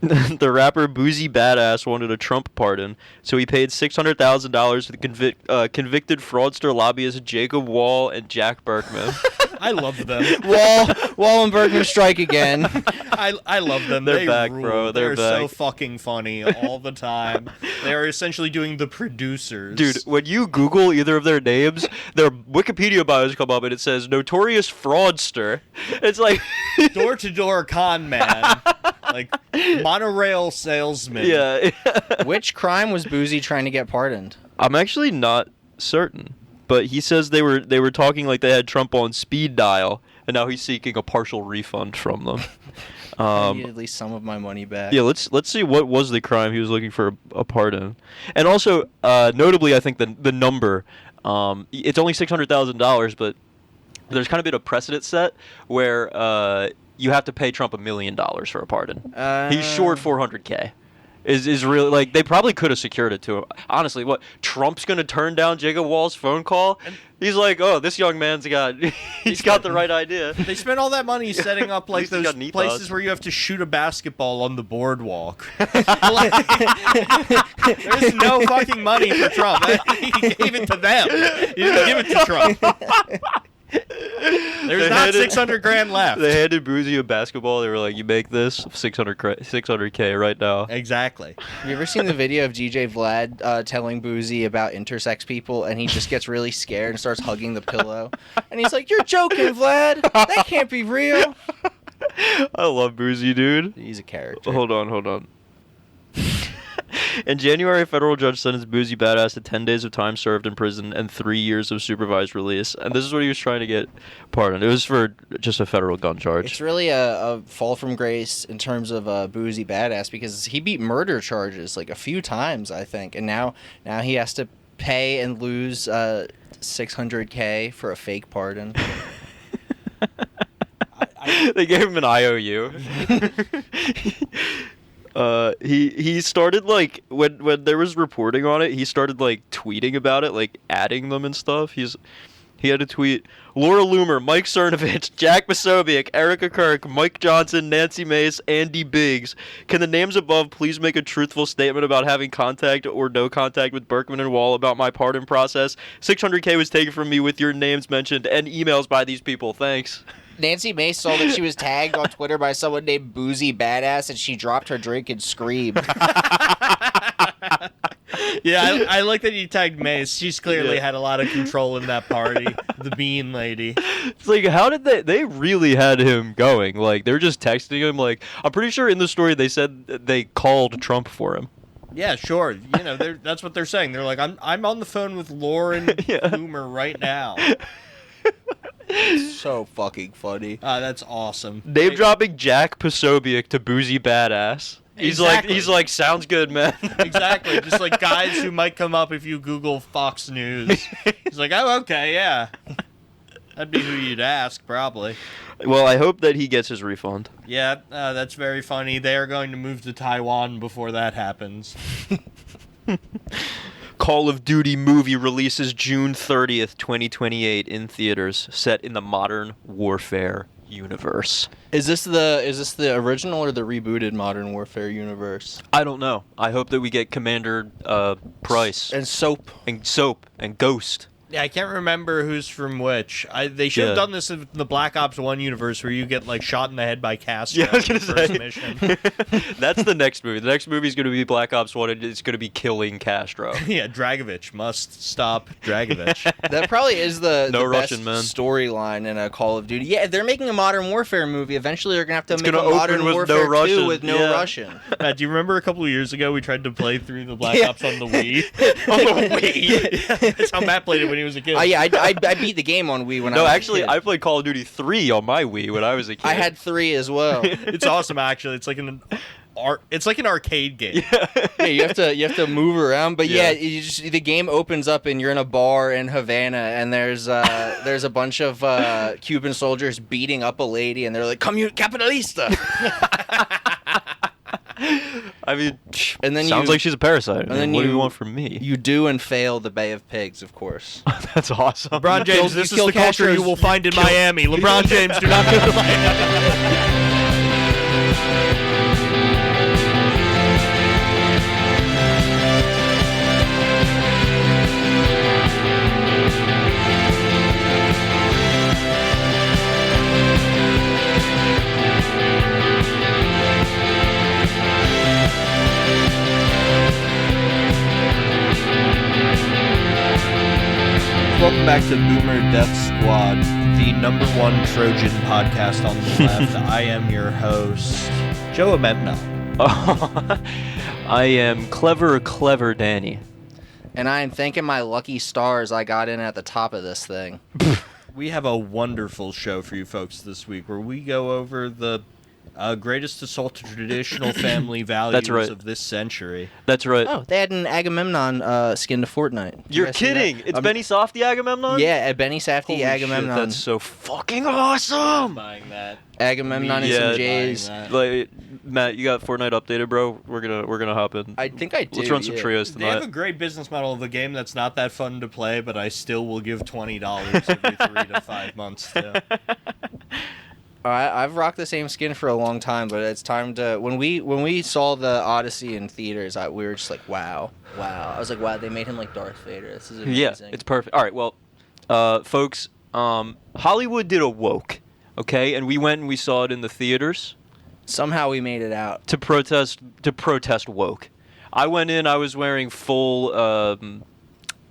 The rapper Boozy Badass wanted a Trump pardon, so he paid $600,000 to the convicted fraudster lobbyists Jacob Wall and Jack Berkman. I love them. Wall and Berkman strike again. I love them. They're they back, rule. bro. They're so back. fucking funny all the time. They are essentially doing the producers. Dude, when you Google either of their names, their Wikipedia bios come up and it says notorious fraudster. It's like door-to-door con man. Like monorail salesman. yeah. Which crime was Boozy trying to get pardoned? I'm actually not certain, but he says they were talking like they had Trump on speed dial, and now he's seeking a partial refund from them. I need at least some of my money back. Yeah, let's see what was the crime he was looking for a pardon, and also notably, I think the number, it's only $600,000, but there's kind of been a precedent set where you have to pay Trump $1 million for a pardon. He's short $400K. Is really like they probably could have secured it to him. Honestly, what Trump's gonna turn down Jacob Wall's phone call? He's like, oh, this young man's got the right idea. They spent all that money setting up like At least those he got places Nitas. where you have to shoot a basketball on the boardwalk. There's no fucking money for Trump. He gave it to them. He didn't give it to Trump. There's not $600,000 left. They handed Boozy a basketball. They were like, you make this $600K right now. Exactly. Have you ever seen the video of DJ Vlad telling Boozy about intersex people, and he just gets really scared and starts hugging the pillow? And he's like, you're joking, Vlad. That can't be real. I love Boozy, dude. He's a character. Hold on. In January, a federal judge sentenced Boozy Badass to 10 days of time served in prison and 3 years of supervised release. And this is what he was trying to get pardoned. It was for just a federal gun charge. It's really a fall from grace in terms of Boozy Badass because he beat murder charges like a few times, I think. And now he has to pay and lose $600K for a fake pardon. They gave him an IOU. He started like when there was reporting on it, he started like tweeting about it, like adding them and stuff. He had a tweet: Laura Loomer, Mike Cernovich, Jack Posobiec, Erica Kirk, Mike Johnson, Nancy Mace, Andy Biggs. Can the names above please make a truthful statement about having contact or no contact with Berkman and Wall about my pardon process? $600K was taken from me with your names mentioned and emails by these people. Thanks. Nancy Mace saw that she was tagged on Twitter by someone named Boozy Badass, and she dropped her drink and screamed. Yeah, I like that you tagged Mace. She's clearly had a lot of control in that party. The bean lady. It's like, how did they really had him going? Like, they're just texting him. Like, I'm pretty sure in the story they said they called Trump for him. Yeah, sure. You know, that's what they're saying. They're like, I'm on the phone with Lauren Loomer right now. So fucking funny. That's awesome. Name dropping Jack Posobiec to Boozy Badass. He's like, sounds good, man. Exactly. Just like guys who might come up if you Google Fox News. He's like, oh, okay, yeah. That'd be who you'd ask, probably. Well, I hope that he gets his refund. Yeah, that's very funny. They are going to move to Taiwan before that happens. Call of Duty movie releases June 30th, 2028 in theaters, set in the Modern Warfare universe. Is this the original or the rebooted Modern Warfare universe? I don't know. I hope that we get Commander Price And Soap. and Ghost. Yeah, I can't remember who's from which. They should have done this in the Black Ops 1 universe where you get like shot in the head by Castro Yeah, I was in gonna the first say. mission. That's the next movie. The next movie is going to be Black Ops 1, and it's going to be killing Castro. Yeah, Dragovich must stop Dragovich. That probably is the No best Russian, man. storyline in a Call of Duty. Yeah, if they're making a Modern Warfare movie, eventually they're going to have to It's make a gonna Modern open with Warfare no Russian. 2 with no Yeah. Russian. Matt, do you remember a couple of years ago we tried to play through the Black Yeah. Ops on the Wii? On the Wii. Yeah, that's how Matt played it when he was a kid. Yeah, I beat the game on Wii when I No, was actually, a kid. I played Call of Duty 3 on my Wii when I was a kid. I had 3 as well. It's awesome, actually. It's like an arcade game. Yeah, you have to move around, but Yeah. the game opens up and you're in a bar in Havana, and there's a bunch of Cuban soldiers beating up a lady, and they're like, "Commun capitalista." I mean, And then sounds you- like she's a parasite. and then what do you- you want from me? You do and fail the Bay of Pigs, of course. That's awesome. LeBron James, You this is kill the culture Castro's- you will find in Miami. LeBron James, do not go to Miami. back to Boomer Death Squad, the number one Trojan podcast on the left. I am your host, Joe Amemna. I am clever Danny. And I am thanking my lucky stars I got in at the top of this thing. We have a wonderful show for you folks this week where we go over the greatest assault to traditional family values of this century. That's right. Oh, they had an Agamemnon skin to Fortnite. Did you You're guys see kidding! that? It's Benny Safdie Agamemnon? Yeah, a Benny Safdie Holy Agamemnon. Shit, that's so fucking awesome! Buying that. Agamemnon and some J's. Like, Matt, you got Fortnite updated, bro? We're gonna hop in. I think I do. Let's run some trios They have tonight. a great business model of a game that's not that fun to play, but I still will give $20 every 3 to 5 months to. I've rocked the same skin for a long time, but it's time to. When we saw the Odyssey in theaters, we were just like, wow. I was like, wow, they made him like Darth Vader. This is amazing. Yeah, it's perfect. All right, well, folks, Hollywood did a woke, okay, and we went and we saw it in the theaters. Somehow we made it out to protest woke. I went in. I was wearing full the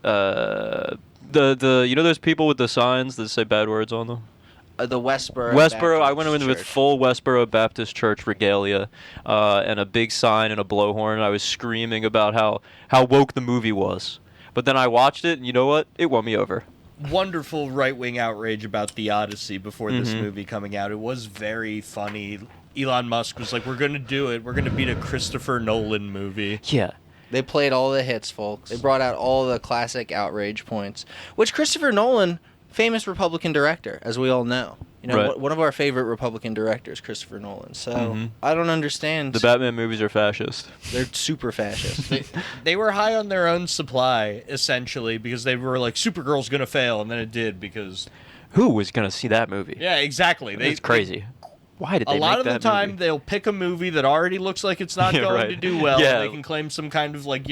you know those people with the signs that say bad words on them. The Westboro. Westboro. I went in with Church. full Westboro Baptist Church regalia, and a big sign and a blowhorn. I was screaming about how woke the movie was. But then I watched it, and you know what? It won me over. Wonderful right-wing outrage about the Odyssey before this movie coming out. It was very funny. Elon Musk was like, "We're going to do it. We're going to beat a Christopher Nolan movie." Yeah. They played all the hits, folks. They brought out all the classic outrage points, which Christopher Nolan, famous Republican director, as we all know. You know, Right. one of our favorite Republican directors, Christopher Nolan. So I don't understand. The Batman movies are fascist. They're super fascist. They were high on their own supply, essentially, because they were like, Supergirl's going to fail, and then it did because... Who was gonna see that movie? Yeah, exactly. It's crazy. Why did they a lot make of the that time, movie? they'll pick a movie that already looks like it's not Yeah, going right. to do well. Yeah. They can claim some kind of, like,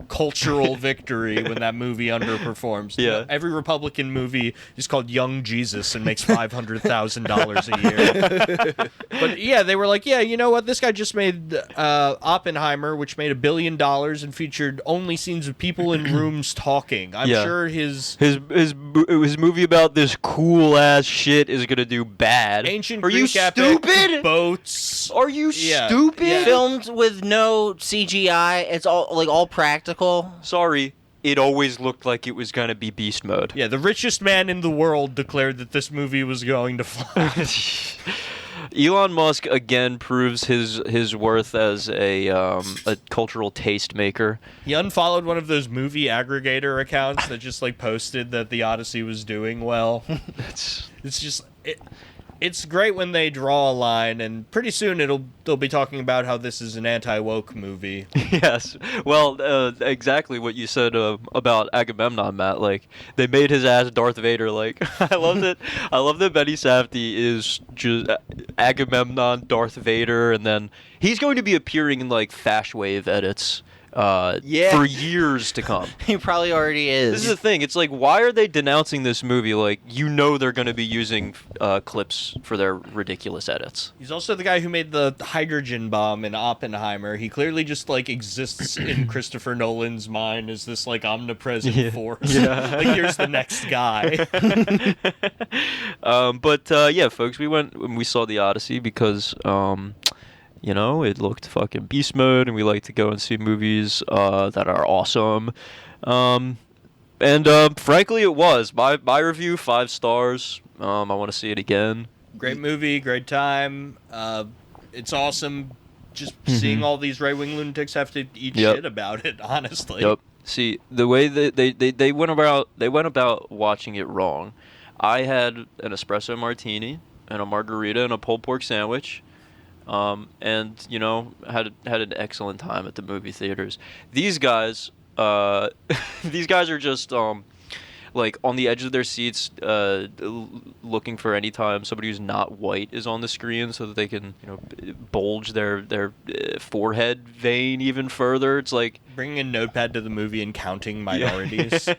cultural victory when that movie underperforms. Yeah. Every Republican movie is called Young Jesus and makes $500,000 a year. But yeah, they were like, yeah, you know what? This guy just made Oppenheimer, which made $1 billion and featured only scenes of people in rooms talking. I'm Yeah. sure his movie about this cool ass shit is gonna do bad. ancient Are you Greek epic, stupid? boats. Are you Yeah. stupid? Yeah. Filmed with no CGI. It's all practical. Sorry, it always looked like it was gonna be beast mode. Yeah, the richest man in the world declared that this movie was going to fly. Elon Musk again proves his worth as a cultural taste maker. He unfollowed one of those movie aggregator accounts that just posted that the Odyssey was doing well. It's great when they draw a line, and pretty soon they'll be talking about how this is an anti-woke movie. Yes. Well, exactly what you said about Agamemnon, Matt. Like, they made his ass Darth Vader. Like, I loved it. I love that Benny Safdie is just Agamemnon, Darth Vader, and then he's going to be appearing in, Fash Wave edits for years to come. He probably already is. This is the thing. It's like, why are they denouncing this movie? Like, you know they're going to be using clips for their ridiculous edits. He's also the guy who made the hydrogen bomb in Oppenheimer. He clearly just exists in Christopher Nolan's mind as this omnipresent force. Yeah. Here's the next guy. Yeah, folks, we went and we saw the Odyssey because it looked fucking beast mode, and we like to go and see movies that are awesome. Frankly, it was. My review, 5 stars. I want to see it again. Great movie, great time. It's awesome just seeing all these right-wing lunatics have to eat shit about it, honestly. Yep. See, the way that they went about watching it wrong. I had an espresso martini and a margarita and a pulled pork sandwich. Had an excellent time at the movie theaters. These guys are just on the edge of their seats, looking for any time somebody who's not white is on the screen, so that they can bulge their forehead vein even further. It's like bringing a notepad to the movie and counting minorities.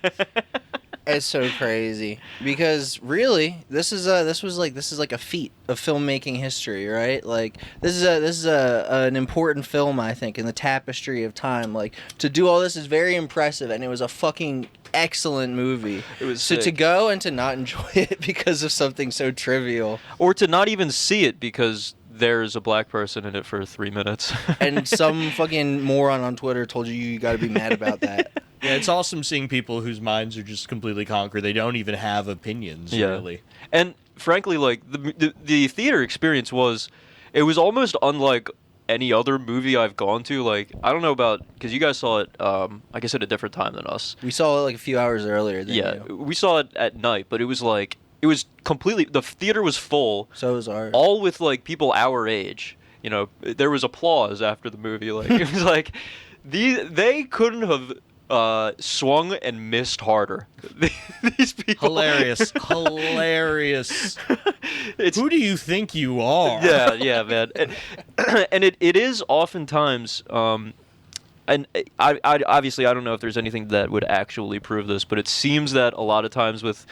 It's so crazy because really, this is like a feat of filmmaking history, right? Like this is an important film, I think, in the tapestry of time. Like to do all this is very impressive, and it was a fucking excellent movie. It was so sick. to go and to not enjoy it because of something so trivial, Or to not even see it because there's a black person in it for 3 minutes. and some fucking moron on Twitter told you got to be mad about that. Yeah, it's awesome seeing people whose minds are just completely conquered. They don't even have opinions, really. And frankly, like the theater experience was almost unlike any other movie I've gone to. Like I don't know about because you guys saw it, I guess at a different time than us. We saw it like a few hours earlier than you. We saw it at night, but it was completely the theater was full. So was ours. All with like people our age. You know, there was applause after the movie. Like it was like they couldn't have swung and missed harder. These people. Hilarious. Who do you think you are? Yeah, man. And it is oftentimes, and I obviously I don't know if there's anything that would actually prove this, but it seems that a lot of times with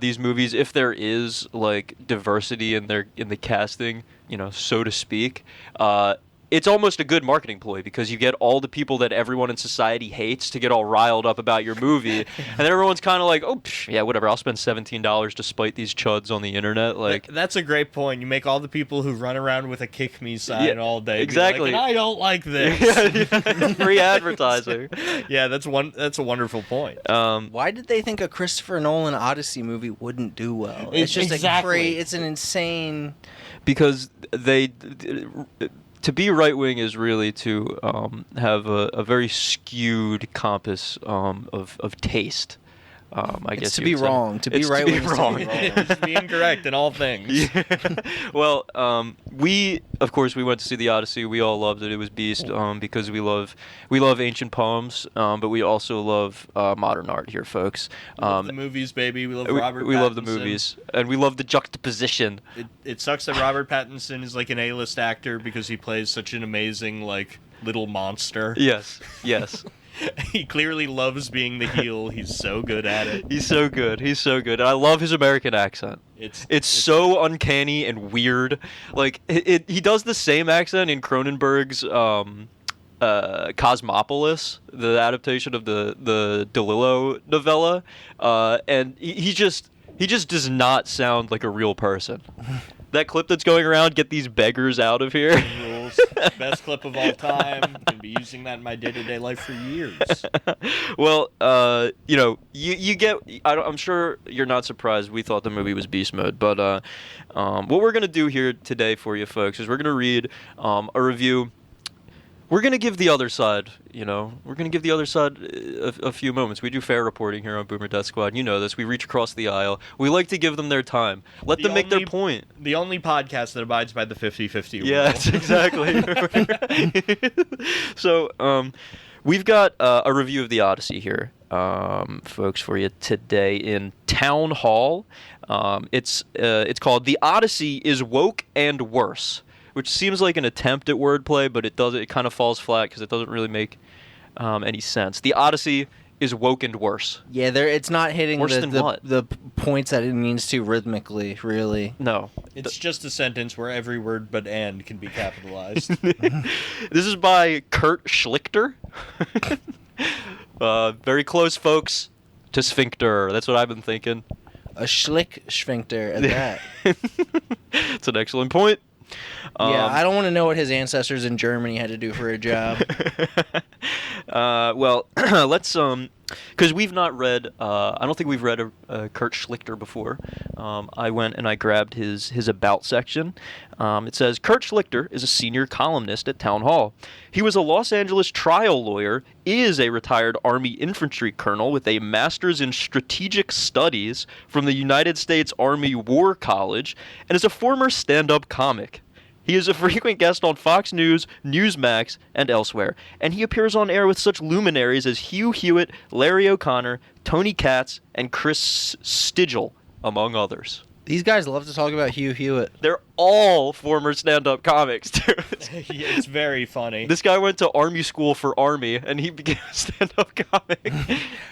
these movies, if there is like diversity in the casting, you know, so to speak, it's almost a good marketing ploy because you get all the people that everyone in society hates to get all riled up about your movie, and then everyone's kind of like, oh, yeah, whatever, I'll spend $17 to spite these chuds on the internet. Like that's a great point. You make all the people who run around with a kick me sign all day exactly. be like, I don't like this. Yeah, free advertising. Yeah, that's a wonderful point. Why did they think a Christopher Nolan Odyssey movie wouldn't do well? It's just exactly. it's an insane. Because to be right wing is really to have a very skewed compass of taste. I guess to be wrong. To be right wing is to be wrong. It's to be incorrect in all things. Yeah. Well, we went to see the Odyssey. We all loved it. It was beast because we love ancient poems, but we also love modern art here, folks. We love the movies, baby. We love Robert Pattinson. We love the movies, and we love the juxtaposition. It sucks that Robert Pattinson is like an A-list actor because he plays such an amazing like little monster. Yes. He clearly loves being the heel. He's so good at it. He's so good. And I love his American accent. It's so uncanny and weird. Like he does the same accent in Cronenberg's Cosmopolis, the adaptation of the DeLillo novella, and he just does not sound like a real person. That clip that's going around, get these beggars out of here. Rules. Best clip of all time. I'm going to be using that in my day-to-day life for years. Well, you get... I'm sure you're not surprised we thought the movie was beast mode, but what we're going to do here today for you folks is we're going to read a review. We're going to give the other side, a few moments. We do fair reporting here on Boomer Death Squad. You know this. We reach across the aisle. We like to give them their time. Let them make their point. The only podcast that abides by the 50-50 rule. Yes, exactly. So, we've got a review of the Odyssey here, folks, for you today in Town Hall. It's called The Odyssey is Woke and Worse, which seems like an attempt at wordplay, but it kind of falls flat because it doesn't really make any sense. The Odyssey is woke and worse. Yeah, it's not hitting the points that it means to rhythmically, really. No. It's just a sentence where every word but and can be capitalized. This is by Kurt Schlichter. Very close, folks, to sphincter. That's what I've been thinking. A schlick sphincter at that. It's an excellent point. Yeah, I don't want to know what his ancestors in Germany had to do for a job. Well, let's because we've not read. I don't think we've read a Kurt Schlichter before. I went and I grabbed his about section. It says Kurt Schlichter is a senior columnist at Town Hall. He was a Los Angeles trial lawyer, is a retired Army infantry colonel with a master's in strategic studies from the United States Army War College, and is a former stand-up comic. He is a frequent guest on Fox News, Newsmax, and elsewhere, and he appears on air with such luminaries as Hugh Hewitt, Larry O'Connor, Tony Katz, and Chris Stigall, among others. These guys love to talk about Hugh Hewitt. They're all former stand-up comics, dude. Yeah, it's very funny. This guy went to Army school for Army, and he became a stand-up comic.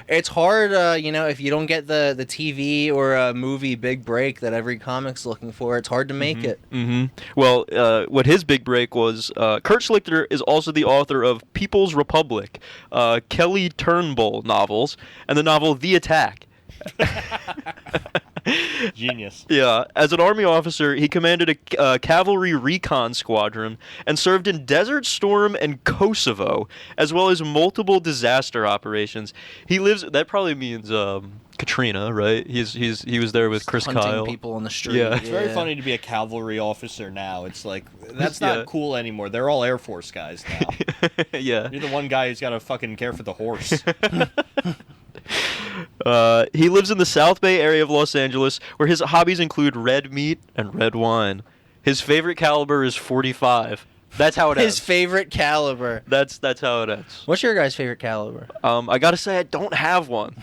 It's hard, if you don't get the TV or a movie big break that every comic's looking for, it's hard to make it. Mm-hmm. Well, what his big break was, Kurt Schlichter is also the author of People's Republic, Kelly Turnbull novels, and the novel The Attack. Genius. Yeah, as an Army officer, he commanded a cavalry recon squadron and served in Desert Storm and Kosovo, as well as multiple disaster operations. He lives. That probably means Katrina, right? He was there with Chris Hunting Kyle. people on the street. Yeah. It's very funny to be a cavalry officer now. It's like, that's not cool anymore. They're all Air Force guys now. Yeah. You're the one guy who's got to fucking care for the horse. He lives in the South Bay area of Los Angeles, where his hobbies include red meat and red wine. His favorite caliber is .45. That's how it ends. His favorite caliber. That's how it ends. What's your guy's favorite caliber? I gotta say, I don't have one.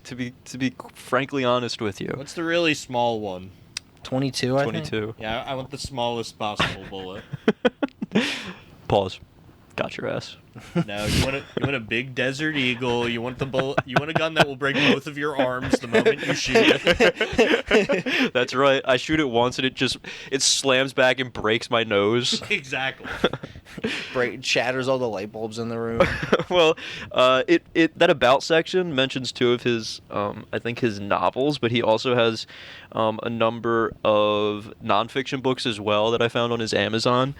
To be frankly honest with you. What's the really small one? 22, I think. 22. Yeah, I want the smallest possible bullet. Pause. Got your ass. No, you want a big Desert Eagle. You want the bullet. You want a gun that will break both of your arms the moment you shoot it. That's right. I shoot it once and it slams back and breaks my nose. Exactly. Shatters all the light bulbs in the room. Well, that about section mentions two of his, I think his novels, but he also has a number of nonfiction books as well that I found on his Amazon.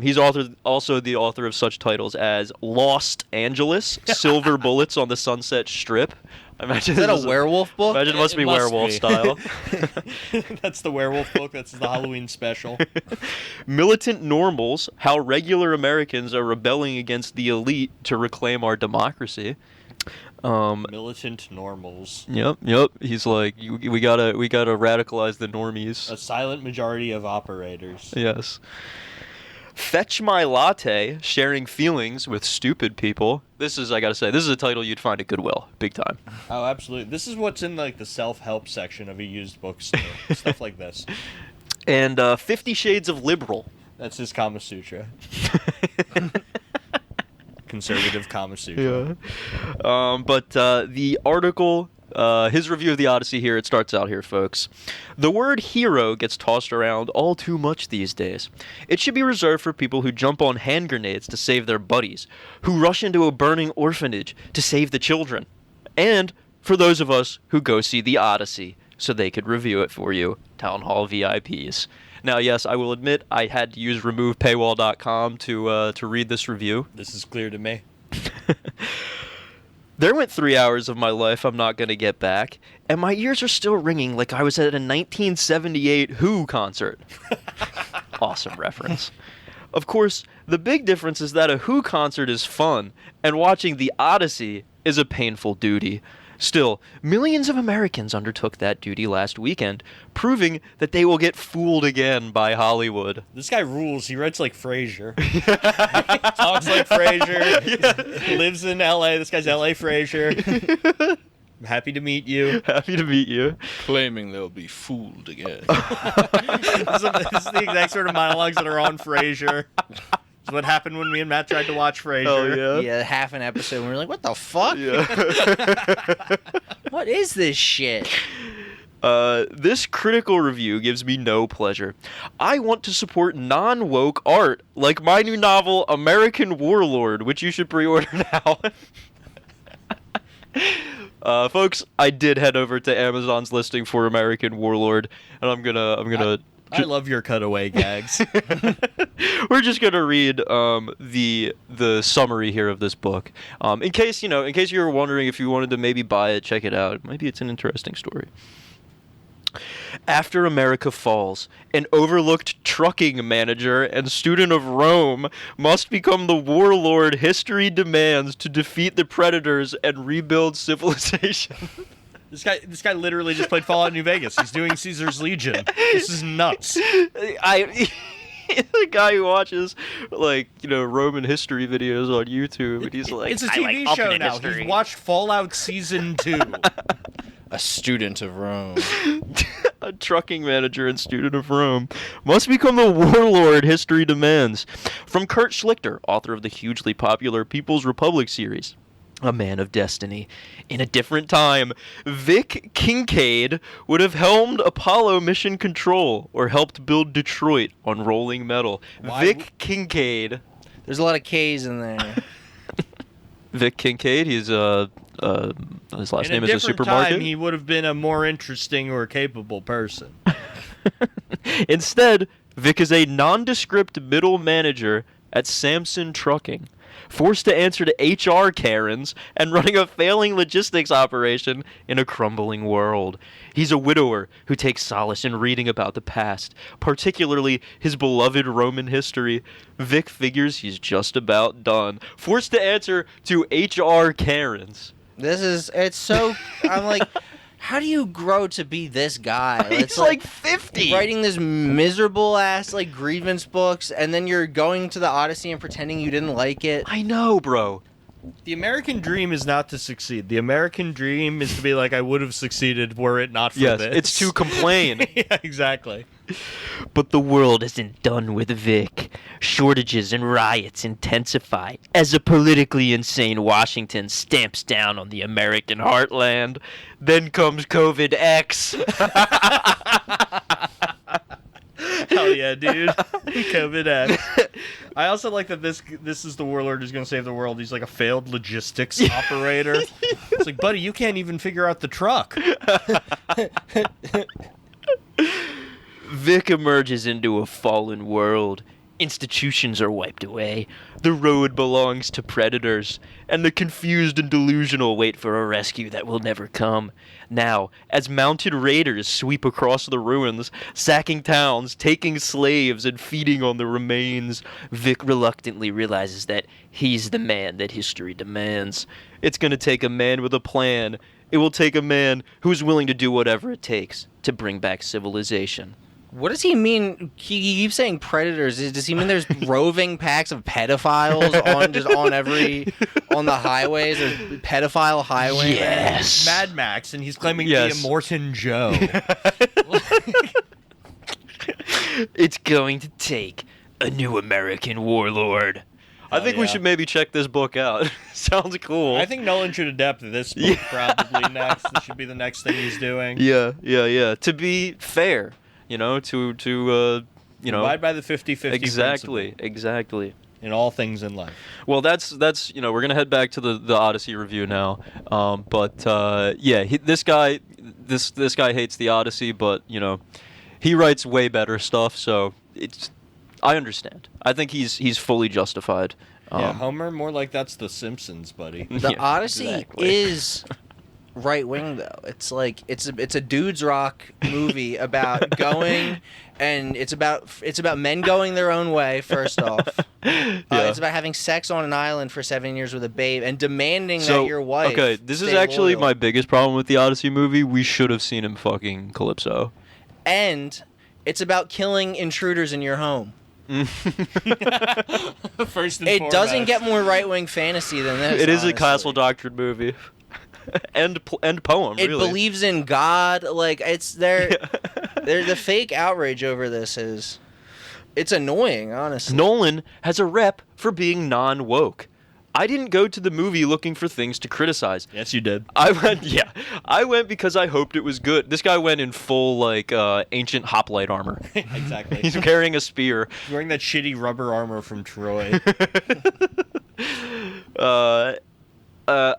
He's also the author of such titles as Lost Angeles, Silver Bullets on the Sunset Strip. Imagine Is that a werewolf book? Imagine it must be werewolf style. That's the werewolf book. That's the Halloween special. Militant Normals, How Regular Americans Are Rebelling Against the Elite to Reclaim Our Democracy. Militant Normals. Yep. He's like, we gotta radicalize the normies. A silent majority of operators. Yes. Fetch My Latte, Sharing Feelings with Stupid People. This is a title you'd find at Goodwill, big time. Oh, absolutely. This is what's in like the self-help section of a used bookstore. Stuff like this. And 50 Shades of Liberal. That's his Kama Sutra. Conservative Kama Sutra. Yeah. But the article, his review of the Odyssey here, it starts out here, folks. The word hero gets tossed around all too much these days. It should be reserved for people who jump on hand grenades to save their buddies, who rush into a burning orphanage to save the children, and for those of us who go see the Odyssey so they could review it for you, Town Hall VIPs. Now, yes, I will admit I had to use removepaywall.com to read this review. This is clear to me. There went 3 hours of my life I'm not going to get back, and my ears are still ringing like I was at a 1978 Who concert. Awesome reference. Of course, the big difference is that a Who concert is fun, and watching the Odyssey is a painful duty. Still, millions of Americans undertook that duty last weekend, proving that they will get fooled again by Hollywood. This guy rules. He writes like Frasier. Talks like Frasier. Lives in L.A. This guy's L.A. Frasier. I'm happy to meet you. Happy to meet you. Claiming they'll be fooled again. This is the exact sort of monologues that are on Frasier. It's what happened when me and Matt tried to watch Frasier. Oh, yeah? Yeah, half an episode, and we were like, what the fuck? Yeah. What is this shit? This critical review gives me no pleasure. I want to support non-woke art, like my new novel, American Warlord, which you should pre-order now. Folks, I did head over to Amazon's listing for American Warlord, and I'm gonna. I love your cutaway gags. We're just gonna read the summary here of this book. In case you were wondering if you wanted to maybe buy it, check it out. Maybe it's an interesting story. After America falls, an overlooked trucking manager and student of Rome must become the warlord history demands to defeat the predators and rebuild civilization. This guy literally just played Fallout New Vegas. He's doing Caesar's Legion. This is nuts. The guy who watches Roman history videos on YouTube, and he's like, it's a TV show now. He's watched Fallout Season 2. A student of Rome. A trucking manager and student of Rome must become the warlord history demands. From Kurt Schlichter, author of the hugely popular People's Republic series. A man of destiny. In a different time, Vic Kincaid would have helmed Apollo Mission Control or helped build Detroit on rolling metal. Vic Kincaid. There's a lot of K's in there. Vic Kincaid, he's his last name is a supermarket. Time, he would have been a more interesting or capable person. Instead, Vic is a nondescript middle manager at Samson Trucking, forced to answer to HR Karens and running a failing logistics operation in a crumbling world. He's a widower who takes solace in reading about the past, particularly his beloved Roman history. Vic figures he's just about done, forced to answer to HR Karens. It's so, I'm like, how do you grow to be this guy? He's like 50. Writing this miserable ass like grievance books, and then you're going to the Odyssey and pretending you didn't like it. I know, bro. The American dream is not to succeed. The American dream is to be like, I would have succeeded were it not for this. Yes, it's to complain. Yeah, exactly. But the world isn't done with Vic. Shortages and riots intensify as a politically insane Washington stamps down on the American heartland. Then comes COVID-X. Hell yeah, dude. COVID-X. I also like that this is the warlord who's going to save the world. He's like a failed logistics operator. It's like, buddy, you can't even figure out the truck. Vic emerges into a fallen world. Institutions are wiped away. The road belongs to predators, and the confused and delusional wait for a rescue that will never come. Now, as mounted raiders sweep across the ruins, sacking towns, taking slaves, and feeding on the remains, Vic reluctantly realizes that he's the man that history demands. It's going to take a man with a plan. It will take a man who's willing to do whatever it takes to bring back civilization. What does he mean? He keeps saying predators. Does he mean there's roving packs of pedophiles on the highways? There's pedophile highwaymen. Yes. Mad Max, and he's claiming to be a Morton Joe. It's going to take a new American warlord. I think we should maybe check this book out. Sounds cool. I think Nolan should adapt this book probably next. This should be the next thing he's doing. Yeah. To be fair. You know, to abide by the 50-50 exactly in all things in life. Well, that's we're gonna head back to the Odyssey review now. This guy hates the Odyssey, but he writes way better stuff. So I understand. I think he's fully justified. Homer, more like that's The Simpsons, buddy. The Odyssey is right wing though. It's like it's a dudes rock movie about going, and it's about men going their own way. First off, it's about having sex on an island for 7 years with a babe and demanding that your wife. Okay, this is actually loyal. my biggest problem with the Odyssey movie. We should have seen him fucking Calypso. And it's about killing intruders in your home. First and it foremost. Doesn't get more right wing fantasy than this. It is honestly. a Castle Doctrine movie. End poem. It really. believes in God. Like it's the fake outrage over this is. It's annoying, honestly. Nolan has a rep for being non-woke. I didn't go to the movie looking for things to criticize. Yes, you did. I went because I hoped it was good. This guy went in full ancient hoplite armor. Exactly. He's carrying a spear. He's wearing that shitty rubber armor from Troy. A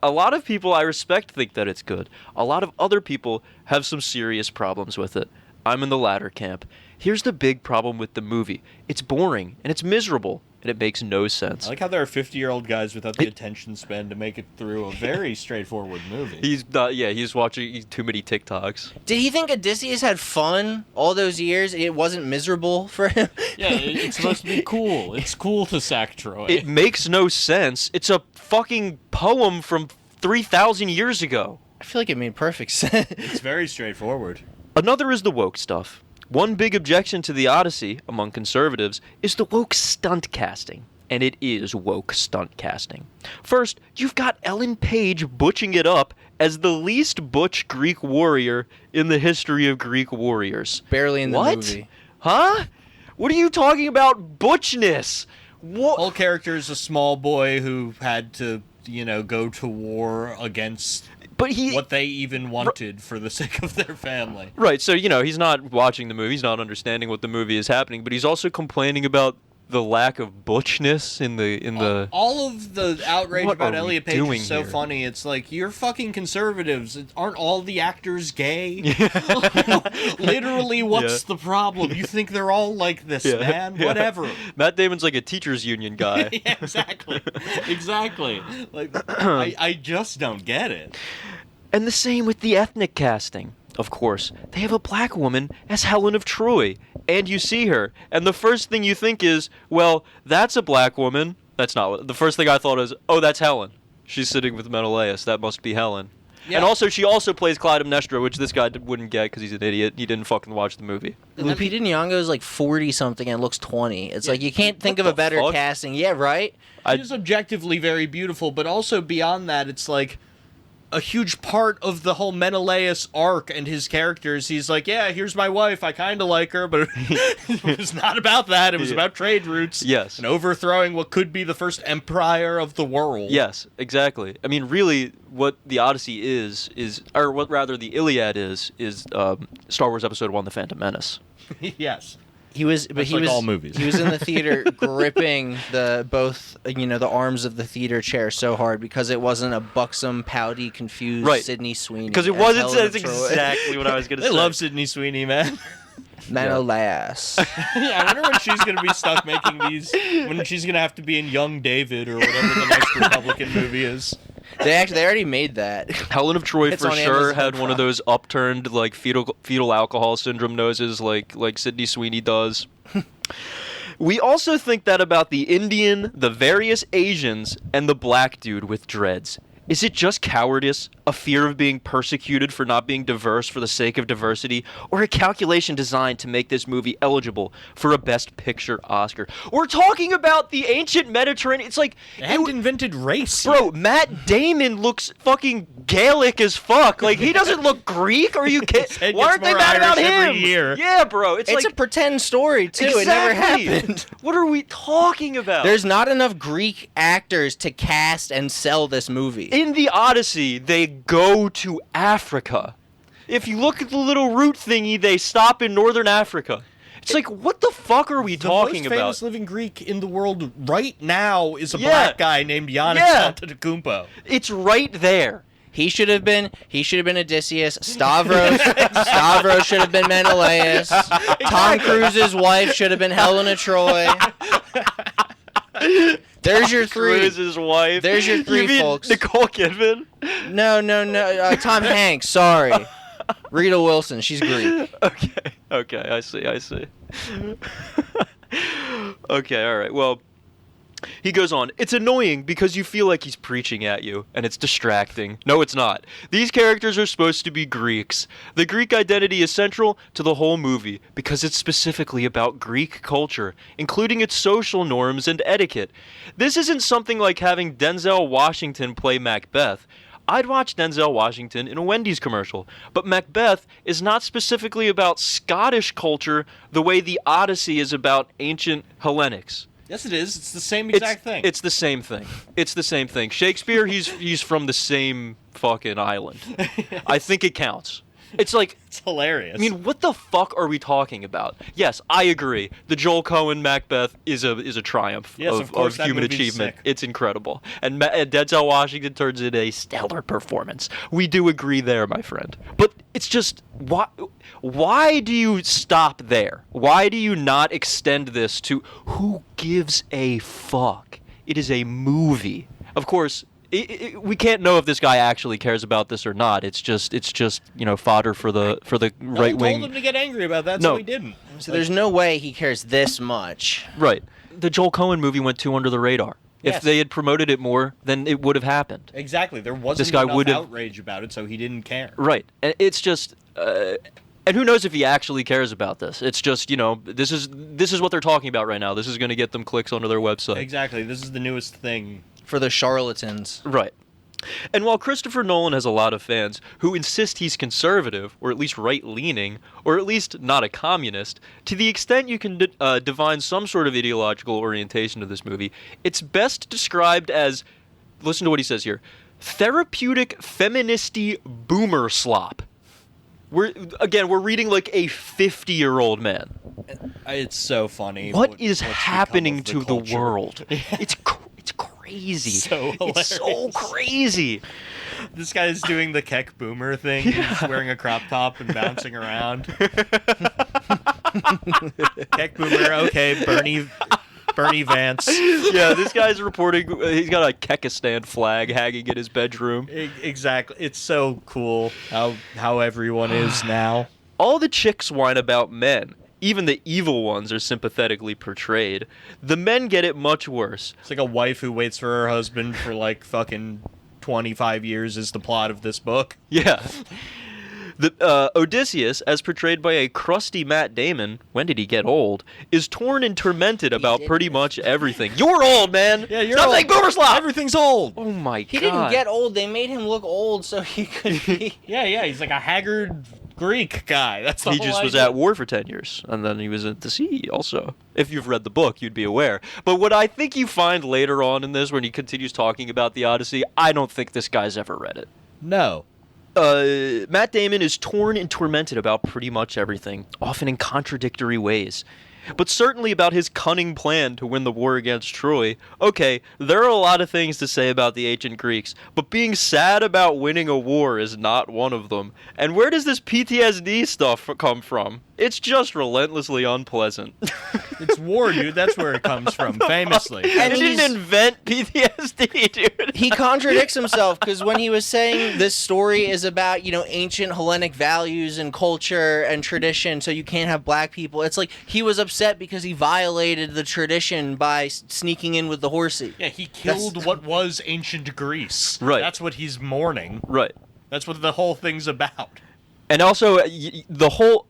lot of people I respect think that it's good. A lot of other people have some serious problems with it. I'm in the latter camp. Here's the big problem with the movie. It's boring, and it's miserable, and it makes no sense. I like how there are 50-year-old guys without the attention span to make it through a very straightforward movie. He's watching too many TikToks. Did he think Odysseus had fun all those years? It wasn't miserable for him? Yeah, it's supposed to be cool. It's cool to sack Troy. It makes no sense. It's a fucking poem from 3,000 years ago. I feel like it made perfect sense. It's very straightforward. Another is the woke stuff. One big objection to the Odyssey, among conservatives, is the woke stunt casting. And it is woke stunt casting. First, you've got Ellen Page butching it up as the least butch Greek warrior in the history of Greek warriors. Barely in the What? movie. Huh? What are you talking about, butchness? What? Whole character is a small boy who had to, go to war against But he... what they even wanted for the sake of their family. Right, so, he's not watching the movie, he's not understanding what the movie is happening, but he's also complaining about the lack of butchness in the All of the outrage What about are we Elliot Page doing is so here? funny. It's like, you're fucking conservatives. Aren't all the actors gay? Literally, what's the problem? You think they're all like this, man? yeah. Whatever. Matt Damon's like a teachers union guy. Yeah, exactly. Exactly. Like, I just don't get it. And the same with the ethnic casting. Of course, they have a black woman as Helen of Troy, and you see her, and the first thing you think is, well, that's a black woman. That's not what... The first thing I thought is, oh, that's Helen. She's sitting with Menelaus. That must be Helen. Yeah. And also, she also plays Clytemnestra, which this guy wouldn't get because he's an idiot. He didn't fucking watch the movie. Lupita Nyong'o is like 40-something and looks 20. It's like you can't think What of a the better fuck? casting. Yeah, right? She's objectively very beautiful, but also beyond that, it's like a huge part of the whole Menelaus arc and his characters. He's like, yeah, here's my wife. I kind of like her, but it was not about that. It was about trade routes. Yes. And overthrowing what could be the first empire of the world. Yes, exactly. I mean, really, what the Odyssey is, or what rather the Iliad is Star Wars Episode 1, The Phantom Menace. Yes. He was, Much like all movies. He was in the theater gripping the arms of the theater chair so hard because it wasn't a buxom, pouty, confused Right. Sydney Sweeney. Because it as wasn't, Helen of that's Troy. exactly what I was going to They say. love Sydney Sweeney, man. Menelaus. Yeah, I wonder when she's going to be stuck making these, when she's going to have to be in Young David or whatever the next Republican movie is. They already made that. Helen of Troy It's for on sure Amazon had one of Prime. those upturned like fetal alcohol syndrome noses like Sydney Sweeney does. We also think that about the Indian, the various Asians, and the black dude with dreads. Is it just cowardice, a fear of being persecuted for not being diverse for the sake of diversity, or a calculation designed to make this movie eligible for a Best Picture Oscar? We're talking about the ancient Mediterranean. It's like... They hadn't invented race. Bro, Matt Damon looks fucking Gaelic as fuck. Like, he doesn't look Greek. Are you kidding? head Why gets aren't they more mad about Irish him? every year. Yeah, bro. It's It's like... a pretend story, too. It never Exactly. happened. What are we talking about? There's not enough Greek actors to cast and sell this movie. In the Odyssey, they go to Africa. If you look at the little route thingy, they stop in northern Africa. It's like, what the fuck are we The talking most about? famous living Greek in the world right now is a Yeah. black guy named Giannis Yeah. Antetokounmpo. It's right there. He should have been Odysseus. Stavros should have been Menelaus. Tom Cruise's wife should have been Helen of Troy. There's your three. Cruise's wife. There's your three, you mean folks. Nicole Kidman? No. Tom Hanks. Sorry. Rita Wilson. She's Greek. Okay, I see. Okay, all right. Well, he goes on, it's annoying because you feel like he's preaching at you, and it's distracting. No, it's not. These characters are supposed to be Greeks. The Greek identity is central to the whole movie because it's specifically about Greek culture, including its social norms and etiquette. This isn't something like having Denzel Washington play Macbeth. I'd watch Denzel Washington in a Wendy's commercial, but Macbeth is not specifically about Scottish culture the way the Odyssey is about ancient Hellenics. Yes, it is. It's the same exact thing. It's the same thing. It's the same thing. Shakespeare, he's from the same fucking island. I think it counts. It's like, It's hilarious. I mean, what the fuck are we talking about? Yes, I agree. The Joel Coen Macbeth is a triumph Yes, of course, that human movie's achievement. sick. It's incredible. And Denzel Washington turns in a stellar performance. We do agree there, my friend. But it's just, why do you stop there? Why do you not extend this to who gives a fuck? It is a movie. Of course, we can't know if this guy actually cares about this or not. It's just fodder for the no right one wing. told him to get angry about that, No. so he didn't. So there's no way he cares this much. Right. The Joel Coen movie went too under the radar. If Yes. they had promoted it more, then it would have happened. Exactly. There wasn't This guy enough would've- outrage about it, so he didn't care. Right. And it's just and who knows if he actually cares about this. It's just, this is what they're talking about right now. This is going to get them clicks onto their website. Exactly. This is the newest thing. For the charlatans. Right. And while Christopher Nolan has a lot of fans who insist he's conservative, or at least right-leaning, or at least not a communist, to the extent you can divine some sort of ideological orientation to this movie, it's best described as, listen to what he says here, therapeutic feministy boomer slop. We're reading like a 50-year-old man. It's so funny. What is what's happening become to of the culture. world? It's crazy. So it's so hilarious. crazy. This guy's doing the Keck Boomer thing. He's wearing a crop top and bouncing around. Keck Boomer, okay, Bernie Vance. Yeah, this guy's reporting. He's got a Kekistan flag hanging in his bedroom. Exactly. It's so cool how everyone is now. All the chicks whine about men. Even the evil ones are sympathetically portrayed. The men get it much worse. It's like a wife who waits for her husband for like fucking 25 years is the plot of this book. Yeah. The Odysseus, as portrayed by a crusty Matt Damon, when did he get old, is torn and tormented about pretty much everything. You're old, man! Yeah, you're Stop old. saying boomer slop! Everything's old. Oh my god. He didn't get old. They made him look old so he could be. Yeah, he's like a haggard Greek guy. That's the He whole just was idea. at war for 10 years, and then he was at the sea also. If you've read the book, you'd be aware. But what I think you find later on in this, when he continues talking about the Odyssey, I don't think this guy's ever read it. No. Matt Damon is torn and tormented about pretty much everything, often in contradictory ways. But certainly about his cunning plan to win the war against Troy. Okay, there are a lot of things to say about the ancient Greeks, but being sad about winning a war is not one of them. And where does this PTSD stuff come from? It's just relentlessly unpleasant. It's war, dude. That's where it comes from, famously. And He he's- didn't invent PTSD, dude. He contradicts himself because when he was saying this story is about, ancient Hellenic values and culture and tradition, so you can't have black people, it's like he was upset because he violated the tradition by sneaking in with the horsey. Yeah, he killed what was ancient Greece. Right. That's what he's mourning. Right. That's what the whole thing's about. And also, the whole,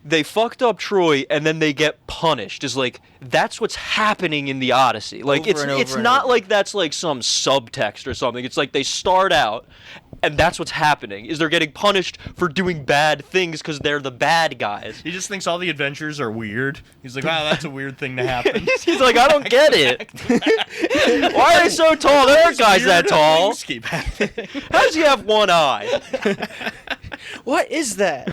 they fucked up Troy and then they get punished. Is like, that's what's happening in the Odyssey. Like, Over and it's over and not over. like that's like some subtext or something. It's like they start out and that's what's happening, is they're getting punished for doing bad things because they're the bad guys. He just thinks all the adventures are weird. He's like, wow, that's a weird thing to happen. He's like, I don't get it. Why are they so tall? There aren't guys that Weird tall. things keep happening. How does he have one eye? What is that?